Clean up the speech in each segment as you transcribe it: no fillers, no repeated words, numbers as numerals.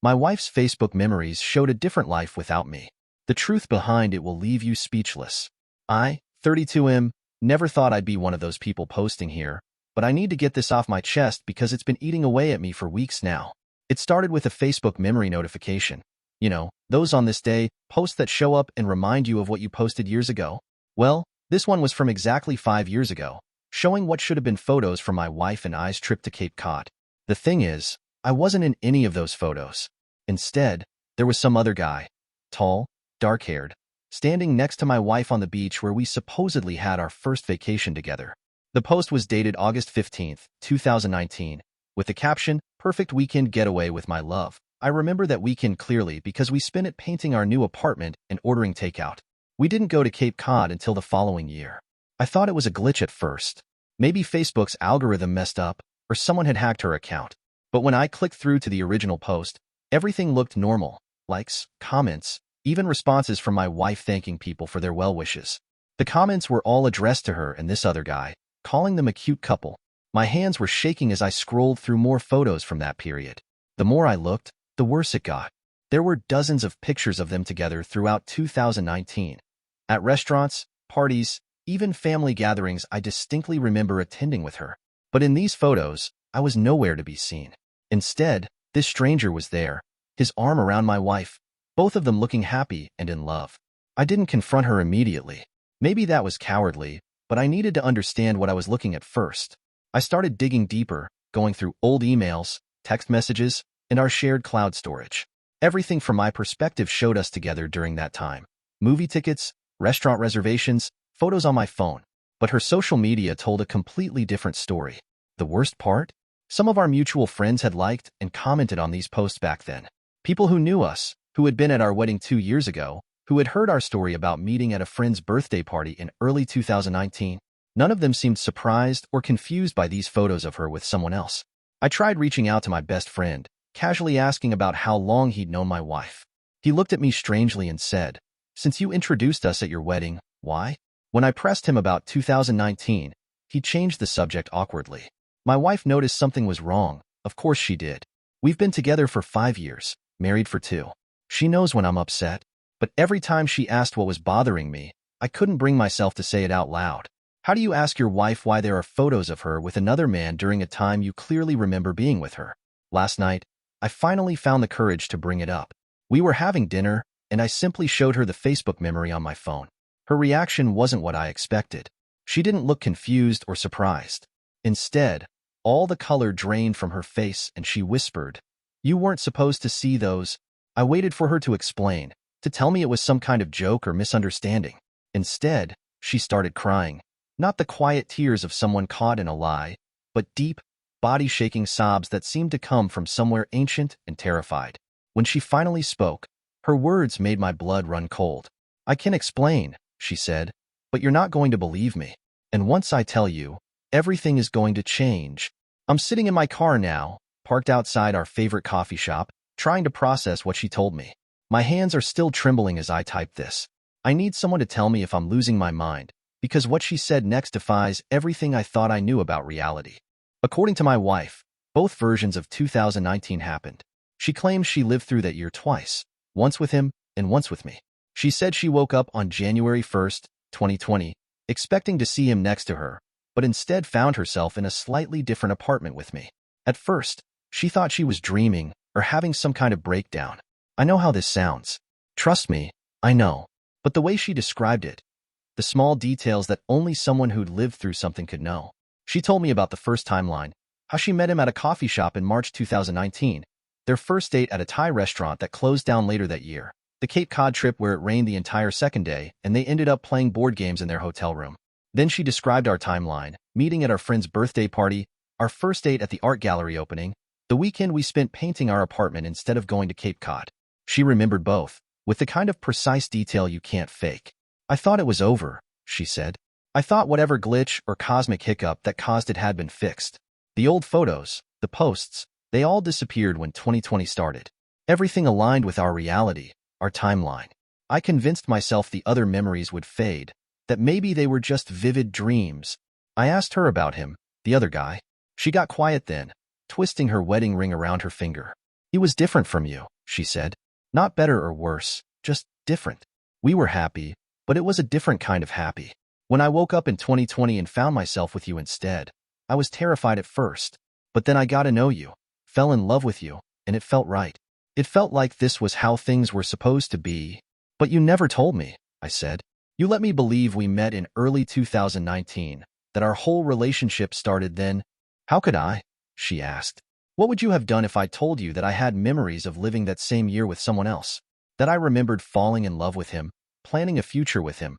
My wife's Facebook memories showed a different life without me. The truth behind it will leave you speechless. I, 32M, never thought I'd be one of those people posting here, but I need to get this off my chest because it's been eating away at me for weeks now. It started with a Facebook memory notification. You know, those on this day, posts that show up and remind you of what you posted years ago. Well, this one was from exactly 5 years ago, showing what should have been photos from my wife and I's trip to Cape Cod. The thing is, I wasn't in any of those photos. Instead, there was some other guy, tall, dark-haired, standing next to my wife on the beach where we supposedly had our first vacation together. The post was dated August 15, 2019, with the caption, "Perfect weekend getaway with my love." I remember that weekend clearly because we spent it painting our new apartment and ordering takeout. We didn't go to Cape Cod until the following year. I thought it was a glitch at first. Maybe Facebook's algorithm messed up or someone had hacked her account. But when I clicked through to the original post, everything looked normal. Likes, comments, even responses from my wife thanking people for their well wishes. The comments were all addressed to her and this other guy, calling them a cute couple. My hands were shaking as I scrolled through more photos from that period. The more I looked, the worse it got. There were dozens of pictures of them together throughout 2019. At restaurants, parties, even family gatherings I distinctly remember attending with her. But in these photos, I was nowhere to be seen. Instead, this stranger was there, his arm around my wife, both of them looking happy and in love. I didn't confront her immediately. Maybe that was cowardly, but I needed to understand what I was looking at first. I started digging deeper, going through old emails, text messages, and our shared cloud storage. Everything from my perspective showed us together during that time. Movie tickets, restaurant reservations, photos on my phone. But her social media told a completely different story. The worst part? Some of our mutual friends had liked and commented on these posts back then. People who knew us, who had been at our wedding 2 years ago, who had heard our story about meeting at a friend's birthday party in early 2019. None of them seemed surprised or confused by these photos of her with someone else. I tried reaching out to my best friend, casually asking about how long he'd known my wife. He looked at me strangely and said, "Since you introduced us at your wedding, why?" When I pressed him about 2019, he changed the subject awkwardly. My wife noticed something was wrong. Of course she did. We've been together for 5 years, married for 2. She knows when I'm upset. But every time she asked what was bothering me, I couldn't bring myself to say it out loud. How do you ask your wife why there are photos of her with another man during a time you clearly remember being with her? Last night, I finally found the courage to bring it up. We were having dinner, and I simply showed her the Facebook memory on my phone. Her reaction wasn't what I expected. She didn't look confused or surprised. Instead, all the color drained from her face and she whispered, "You weren't supposed to see those." I waited for her to explain, to tell me it was some kind of joke or misunderstanding. Instead, she started crying. Not the quiet tears of someone caught in a lie, but deep, body-shaking sobs that seemed to come from somewhere ancient and terrified. When she finally spoke, her words made my blood run cold. "I can explain," she said, "but you're not going to believe me. And once I tell you, everything is going to change." I'm sitting in my car now, parked outside our favorite coffee shop, trying to process what she told me. My hands are still trembling as I type this. I need someone to tell me if I'm losing my mind, because what she said next defies everything I thought I knew about reality. According to my wife, both versions of 2019 happened. She claims she lived through that year twice, once with him and once with me. She said she woke up on January 1st, 2020, expecting to see him next to her, but instead found herself in a slightly different apartment with me. At first, she thought she was dreaming or having some kind of breakdown. I know how this sounds. Trust me, I know. But the way she described it, the small details that only someone who'd lived through something could know. She told me about the first timeline, how she met him at a coffee shop in March 2019, their first date at a Thai restaurant that closed down later that year, the Cape Cod trip where it rained the entire second day and they ended up playing board games in their hotel room. Then she described our timeline, meeting at our friend's birthday party, our first date at the art gallery opening, the weekend we spent painting our apartment instead of going to Cape Cod. She remembered both, with the kind of precise detail you can't fake. "I thought it was over," she said. "I thought whatever glitch or cosmic hiccup that caused it had been fixed. The old photos, the posts, they all disappeared when 2020 started. Everything aligned with our reality, our timeline. I convinced myself the other memories would fade, that maybe they were just vivid dreams." I asked her about him, the other guy. She got quiet then, twisting her wedding ring around her finger. He was different from you, she said. Not better or worse, just different. We were happy, but it was a different kind of happy. When I woke up in 2020 and found myself with you instead, I was terrified at first, but then I got to know you, fell in love with you, and it felt right. It felt like this was how things were supposed to be. But you never told me, I said. You let me believe we met in early 2019, that our whole relationship started then. How could I? She asked. What would you have done if I told you that I had memories of living that same year with someone else? That I remembered falling in love with him, planning a future with him,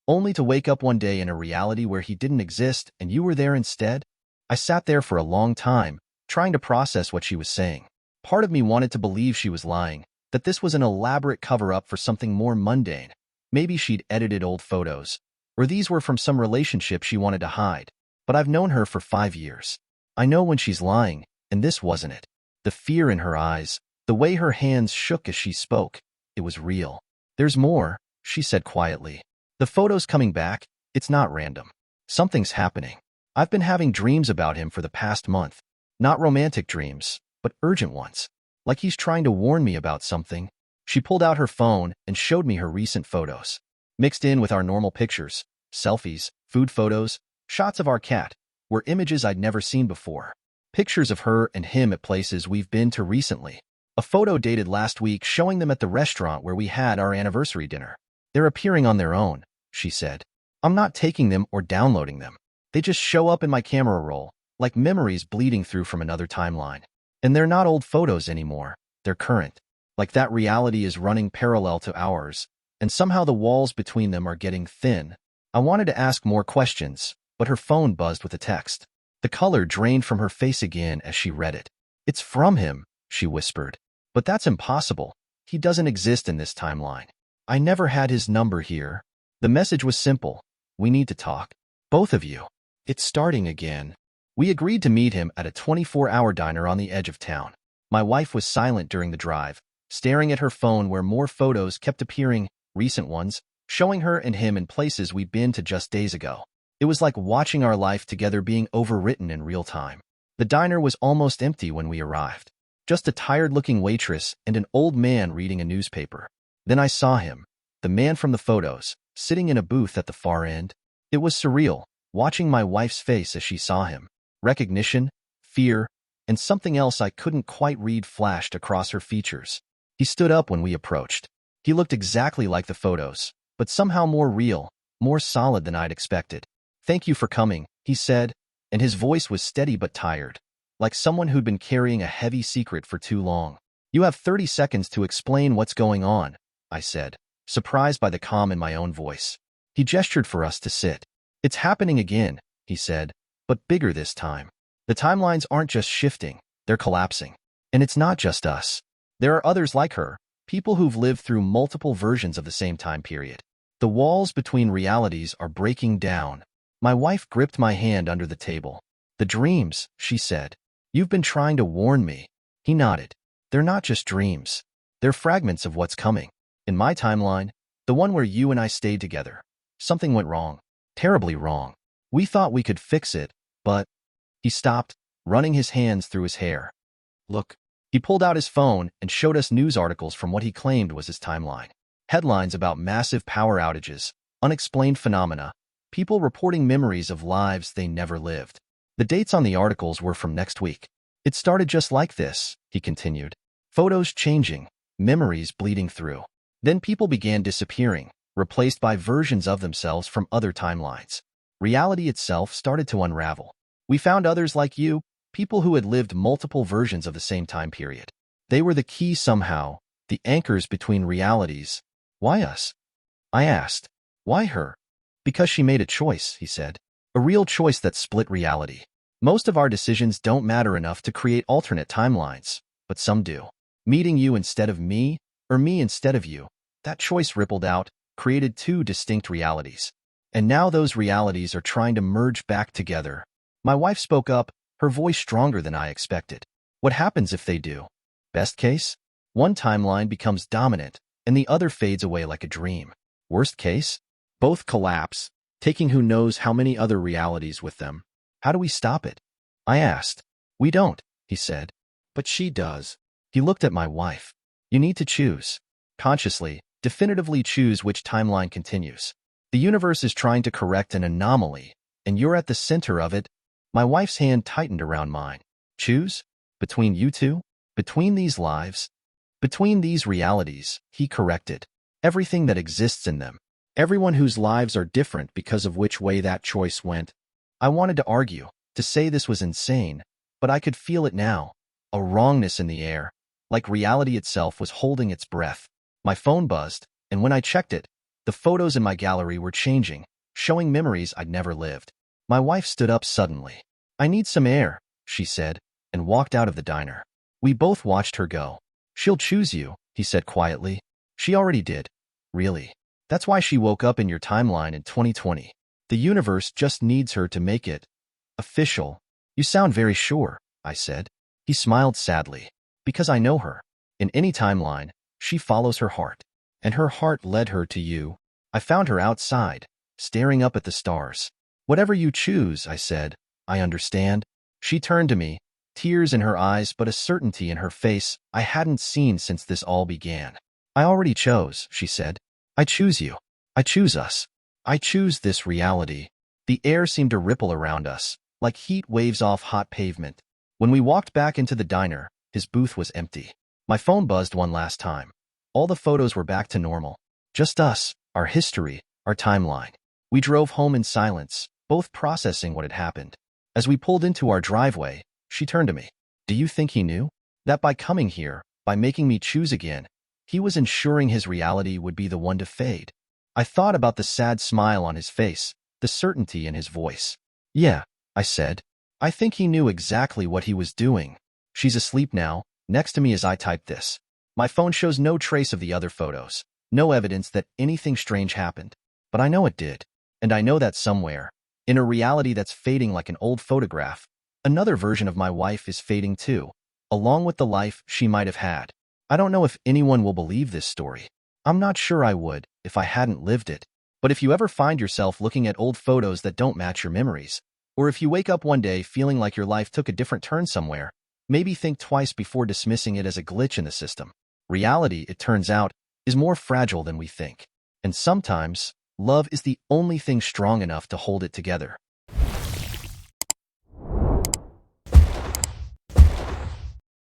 only to wake up one day in a reality where he didn't exist and you were there instead? I sat there for a long time, trying to process what she was saying. Part of me wanted to believe she was lying, that this was an elaborate cover-up for something more mundane. Maybe she'd edited old photos, or these were from some relationship she wanted to hide. But I've known her for 5 years. I know when she's lying, and this wasn't it. The fear in her eyes, the way her hands shook as she spoke, it was real. There's more, she said quietly. The photos coming back, it's not random. Something's happening. I've been having dreams about him for the past month. Not romantic dreams, but urgent ones. Like he's trying to warn me about something. She pulled out her phone and showed me her recent photos. Mixed in with our normal pictures, selfies, food photos, shots of our cat, were images I'd never seen before. Pictures of her and him at places we've been to recently. A photo dated last week showing them at the restaurant where we had our anniversary dinner. They're appearing on their own, she said. I'm not taking them or downloading them. They just show up in my camera roll, like memories bleeding through from another timeline. And they're not old photos anymore, they're current. Like that reality is running parallel to ours, and somehow the walls between them are getting thin. I wanted to ask more questions, but her phone buzzed with a text. The color drained from her face again as she read it. It's from him, she whispered. But that's impossible. He doesn't exist in this timeline. I never had his number here. The message was simple. We need to talk. Both of you. It's starting again. We agreed to meet him at a 24-hour diner on the edge of town. My wife was silent during the drive, staring at her phone where more photos kept appearing, recent ones, showing her and him in places we'd been to just days ago. It was like watching our life together being overwritten in real time. The diner was almost empty when we arrived. Just a tired-looking waitress and an old man reading a newspaper. Then I saw him, the man from the photos, sitting in a booth at the far end. It was surreal, watching my wife's face as she saw him. Recognition, fear, and something else I couldn't quite read flashed across her features. He stood up when we approached. He looked exactly like the photos, but somehow more real, more solid than I'd expected. Thank you for coming, he said, and his voice was steady but tired, like someone who'd been carrying a heavy secret for too long. You have 30 seconds to explain what's going on, I said, surprised by the calm in my own voice. He gestured for us to sit. It's happening again, he said, but bigger this time. The timelines aren't just shifting, they're collapsing. And it's not just us. There are others like her, people who've lived through multiple versions of the same time period. The walls between realities are breaking down. My wife gripped my hand under the table. The dreams, she said. You've been trying to warn me. He nodded. They're not just dreams. They're fragments of what's coming. In my timeline, the one where you and I stayed together, something went wrong. Terribly wrong. We thought we could fix it, but... He stopped, running his hands through his hair. Look. He pulled out his phone and showed us news articles from what he claimed was his timeline. Headlines about massive power outages, unexplained phenomena, people reporting memories of lives they never lived. The dates on the articles were from next week. It started just like this, he continued. Photos changing, memories bleeding through. Then people began disappearing, replaced by versions of themselves from other timelines. Reality itself started to unravel. We found others like you, people who had lived multiple versions of the same time period. They were the key somehow, the anchors between realities. Why us? I asked. Why her? Because she made a choice, he said. A real choice that split reality. Most of our decisions don't matter enough to create alternate timelines, but some do. Meeting you instead of me, or me instead of you, that choice rippled out, created two distinct realities. And now those realities are trying to merge back together. My wife spoke up, her voice stronger than I expected. What happens if they do? Best case? One timeline becomes dominant, and the other fades away like a dream. Worst case? Both collapse, taking who knows how many other realities with them. How do we stop it? I asked. We don't, he said. But she does. He looked at my wife. You need to choose. Consciously, definitively choose which timeline continues. The universe is trying to correct an anomaly, and you're at the center of it. My wife's hand tightened around mine. Choose? Between you two? Between these lives? Between these realities, he corrected. Everything that exists in them. Everyone whose lives are different because of which way that choice went. I wanted to argue, to say this was insane, but I could feel it now. A wrongness in the air, like reality itself was holding its breath. My phone buzzed, and when I checked it, the photos in my gallery were changing, showing memories I'd never lived. My wife stood up suddenly. I need some air, she said, and walked out of the diner. We both watched her go. She'll choose you, he said quietly. She already did. Really. That's why she woke up in your timeline in 2020. The universe just needs her to make it official. You sound very sure, I said. He smiled sadly. Because I know her. In any timeline, she follows her heart. And her heart led her to you. I found her outside, staring up at the stars. Whatever you choose, I said. I understand. She turned to me, tears in her eyes but a certainty in her face I hadn't seen since this all began. I already chose, she said. I choose you. I choose us. I choose this reality. The air seemed to ripple around us, like heat waves off hot pavement. When we walked back into the diner, his booth was empty. My phone buzzed one last time. All the photos were back to normal. Just us, our history, our timeline. We drove home in silence, both processing what had happened. As we pulled into our driveway, she turned to me. Do you think he knew? That by coming here, by making me choose again, he was ensuring his reality would be the one to fade. I thought about the sad smile on his face, the certainty in his voice. Yeah, I said. I think he knew exactly what he was doing. She's asleep now, next to me as I type this. My phone shows no trace of the other photos, no evidence that anything strange happened. But I know it did. And I know that somewhere, in a reality that's fading like an old photograph, another version of my wife is fading too, along with the life she might have had. I don't know if anyone will believe this story. I'm not sure I would, if I hadn't lived it. But if you ever find yourself looking at old photos that don't match your memories, or if you wake up one day feeling like your life took a different turn somewhere, maybe think twice before dismissing it as a glitch in the system. Reality, it turns out, is more fragile than we think. And sometimes, love is the only thing strong enough to hold it together.